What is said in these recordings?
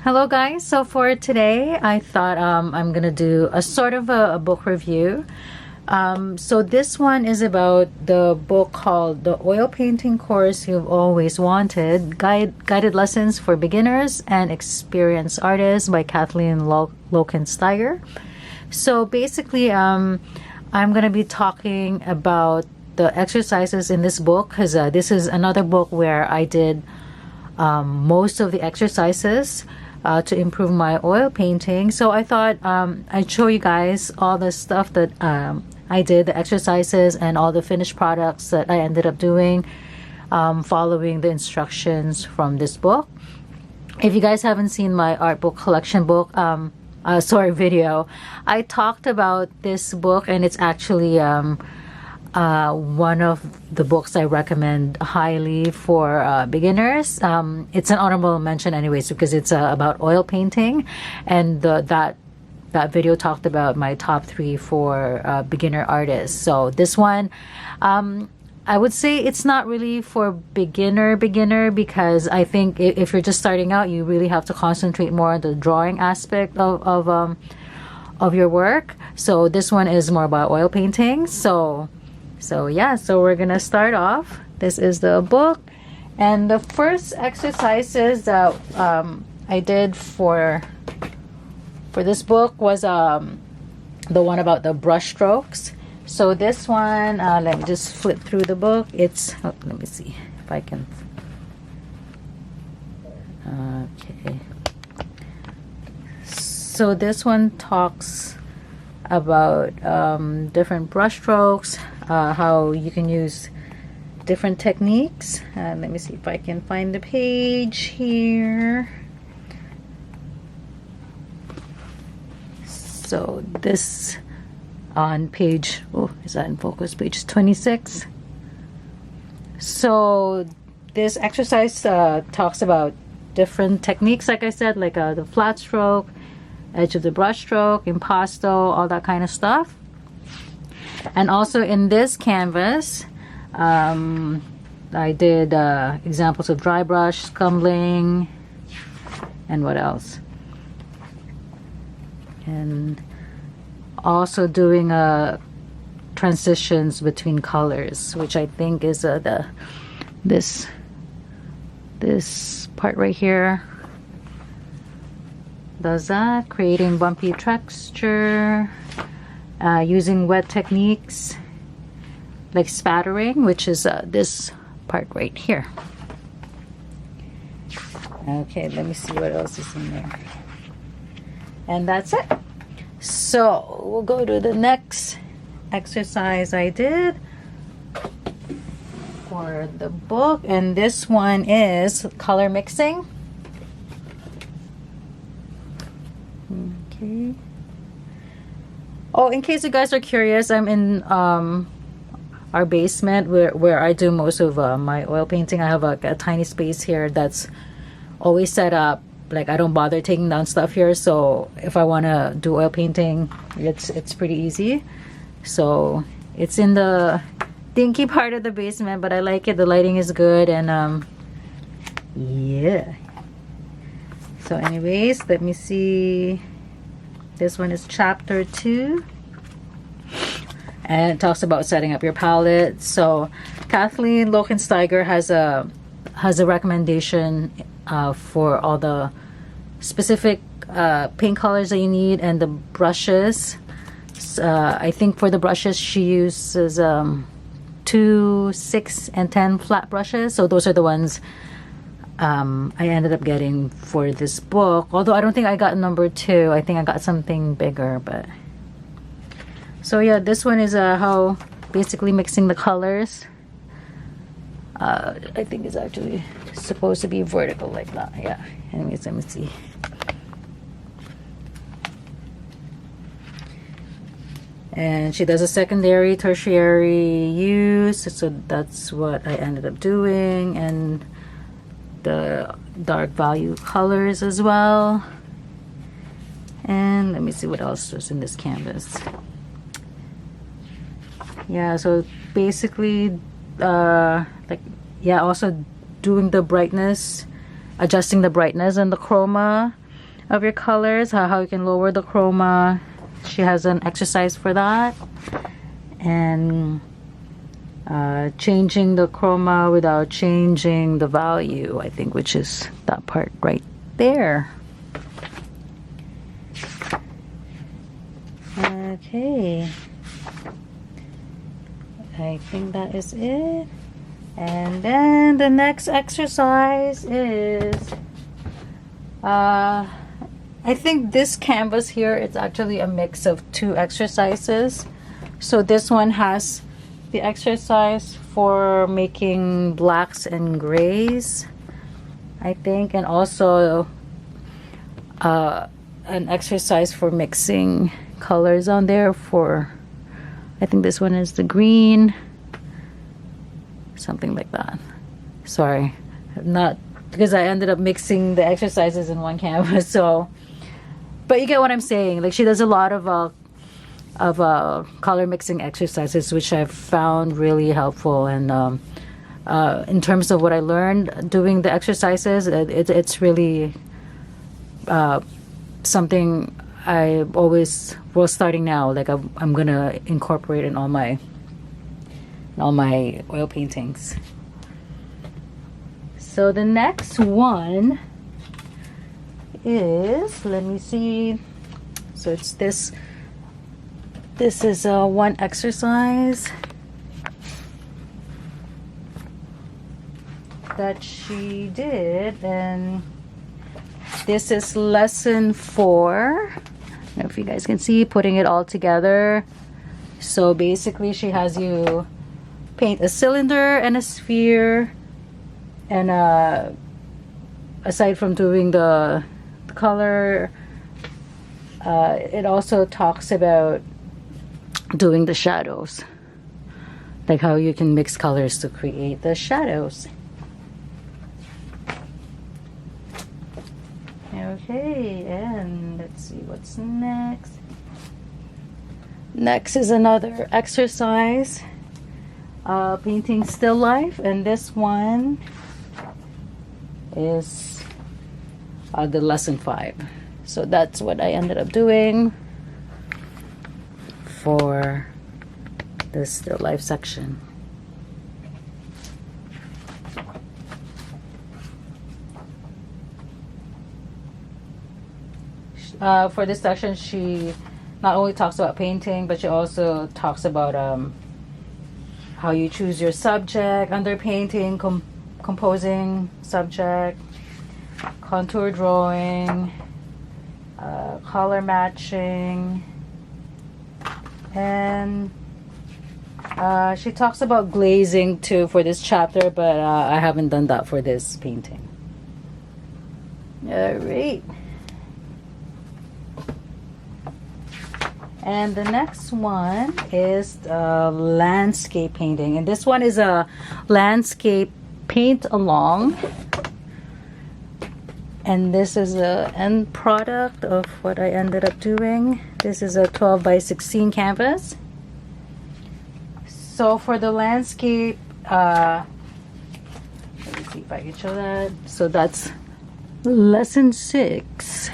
Hello guys, so for today I thought I'm gonna do a sort of a book review. So this one is about the book called The Oil Painting Course You've Always Wanted, Guided Lessons for Beginners and Experienced Artists by Kathleen Lochen Staiger. So basically I'm gonna be talking about the exercises in this book because this is another book where I did most of the exercises to improve my oil painting. So I thought I'd show you guys all the stuff that I did, the exercises and all the finished products that I ended up doing following the instructions from this book. If you guys haven't seen my art book collection book video, I talked about this book, and it's actually one of the books I recommend highly for beginners. It's an honorable mention anyways because it's about oil painting, and that video talked about my top 3 for beginner artists. So this one, I would say it's not really for beginner because I think if you're just starting out, you really have to concentrate more on the drawing aspect of your work. So this one is more about oil painting. So yeah, so we're gonna start off. This is the book, and the first exercises that I did for this book was the one about the brush strokes. So this one, let me just flip through the book. It's let me see if I can. Okay. So this one talks about different brush strokes, how you can use different techniques. Let me see if I can find the page here. So this on page, is that in focus? Page 26. So this exercise talks about different techniques, like I said, like the flat stroke, edge of the brush stroke, impasto, all that kind of stuff. And also in this canvas, I did examples of dry brush, scumbling, and what else? And also doing transitions between colors, which I think is this part right here does that, creating bumpy texture, using wet techniques like spattering, which is this part right here. Okay, let me see what else is in there. And that's it. So we'll go to the next exercise I did for the book, and this one is color mixing. Okay. Oh, in case you guys are curious, I'm in our basement where I do most of my oil painting. I have a tiny space here that's always set up. Like, I don't bother taking down stuff here, so if I want to do oil painting, it's pretty easy. So it's in the dinky part of the basement, but I like it. The lighting is good, and yeah. So anyways, let me see. This one is chapter 2, and it talks about setting up your palette. So Kathleen Lochen Staiger has a recommendation for all the specific paint colors that you need and the brushes. I think for the brushes she uses 2, 6, and 10 flat brushes. So those are the ones I ended up getting for this book. Although I don't think I got number 2. I think I got something bigger. But so yeah, this one is how basically mixing the colors. I think it's actually supposed to be vertical like that. Yeah. Anyways, let me see. And she does a secondary, tertiary use. So that's what I ended up doing. And the dark value colors as well. And let me see what else was in this canvas. Yeah, so basically also doing the brightness, adjusting the brightness and the chroma, of your colors, how you can lower the chroma. She has an exercise for that. And changing the chroma without changing the value, I think, which is that part right there. Okay, I think that is it. And then the next exercise is I think this canvas here, it's actually a mix of two exercises. So this one has the exercise for making blacks and grays, I think, and also an exercise for mixing colors on there for, I think this one is the green, something like that. Sorry, not, because I ended up mixing the exercises in one canvas. So, but you get what I'm saying. Like, she does a lot of color mixing exercises, which I've found really helpful. And in terms of what I learned doing the exercises, it's really something I always, well, starting now, like I'm gonna incorporate in all my oil paintings. So the next one is, let me see, so it's this is one exercise that she did, and this is lesson 4. I don't know if you guys can see, putting it all together. So basically she has you paint a cylinder and a sphere, and aside from doing the color, it also talks about doing the shadows, like how you can mix colors to create the shadows. Okay, and let's see what's next. Next is another exercise, painting still life, and this one is the lesson 5. So that's what I ended up doing for the still life section. For this section, she not only talks about painting, but she also talks about how you choose your subject under painting, composing subject, contour drawing, color matching, and she talks about glazing too for this chapter, but I haven't done that for this painting. All right. And the next one is landscape painting, and this one is a landscape paint along, and this is a end product of what I ended up doing. This is a 12 by 16 canvas. So for the landscape, let me see if I can show that. So that's lesson 6.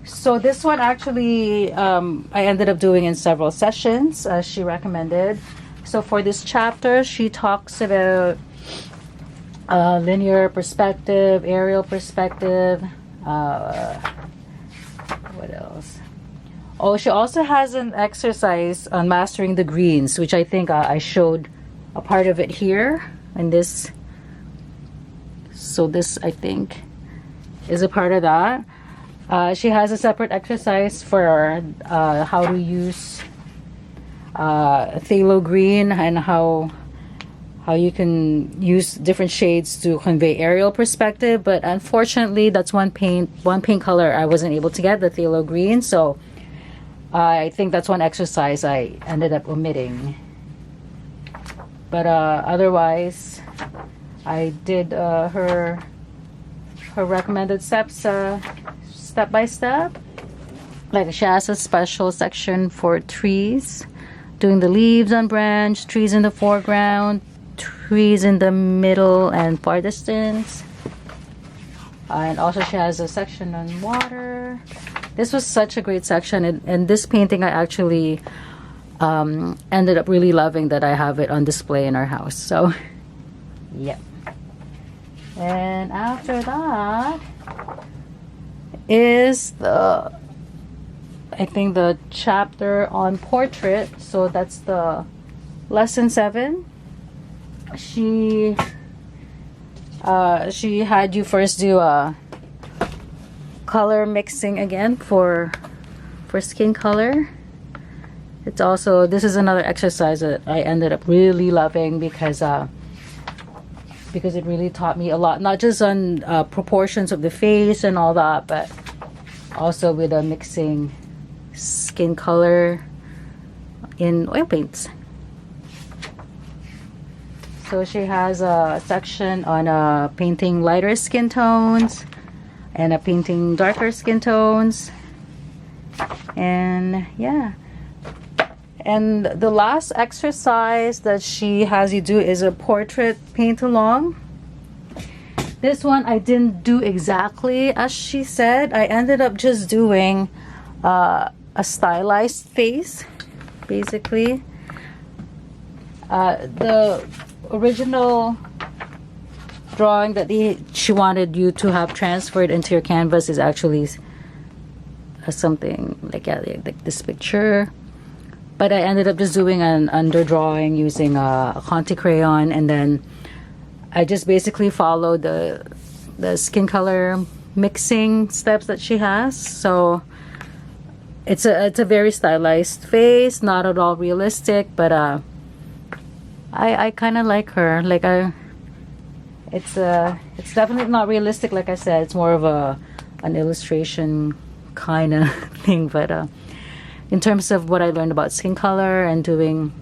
So this one actually I ended up doing in several sessions, as she recommended. So for this chapter, she talks about linear perspective, aerial perspective, what else? Oh, she also has an exercise on mastering the greens, which I think I showed a part of it here in this. So this, I think, is a part of that. She has a separate exercise for how to use phthalo green, and how you can use different shades to convey aerial perspective. But unfortunately, that's one paint color I wasn't able to get, the phthalo green. So I think that's one exercise I ended up omitting. But otherwise, I did her recommended steps step by step. Like, she has a special section for trees, doing the leaves on branch, trees in the foreground, trees in the middle and far distance. And also she has a section on water. This was such a great section, and this painting I actually ended up really loving that I have it on display in our house. So yeah. And after that is the, I think, the chapter on portrait. So that's the lesson 7. She had you first do a color mixing again for skin color. It's also, this is another exercise that I ended up really loving because it really taught me a lot, not just on proportions of the face and all that, but also with mixing skin color in oil paints. So she has a section on painting lighter skin tones and painting darker skin tones. And yeah. And the last exercise that she has you do is a portrait paint along. This one I didn't do exactly as she said. I ended up just doing a stylized face, basically. The original drawing that she wanted you to have transferred into your canvas is actually something like this picture. But I ended up just doing an underdrawing using a Conte crayon, and then I just basically followed the skin color mixing steps that she has. So it's a very stylized face, not at all realistic, but I kind of like her. Like it's definitely not realistic. Like I said, it's more of an illustration kind of thing, but in terms of what I learned about skin color and doing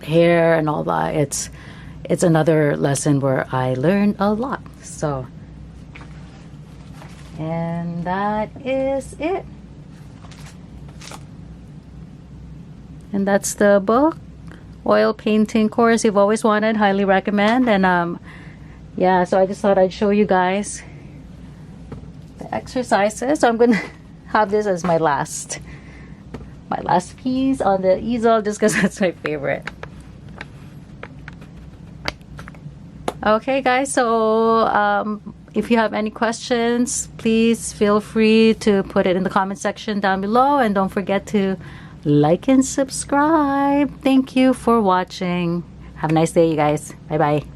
hair and all that, it's another lesson where I learned a lot. So, and that is it. And that's the book, Oil Painting Course You've Always Wanted. Highly recommend. And yeah, so I just thought I'd show you guys the exercises. So I'm gonna have this as my last piece on the easel, just because that's my favorite. Okay guys, so if you have any questions, please feel free to put it in the comment section down below, and don't forget to like and subscribe. Thank you for watching. Have a nice day, you guys. Bye bye.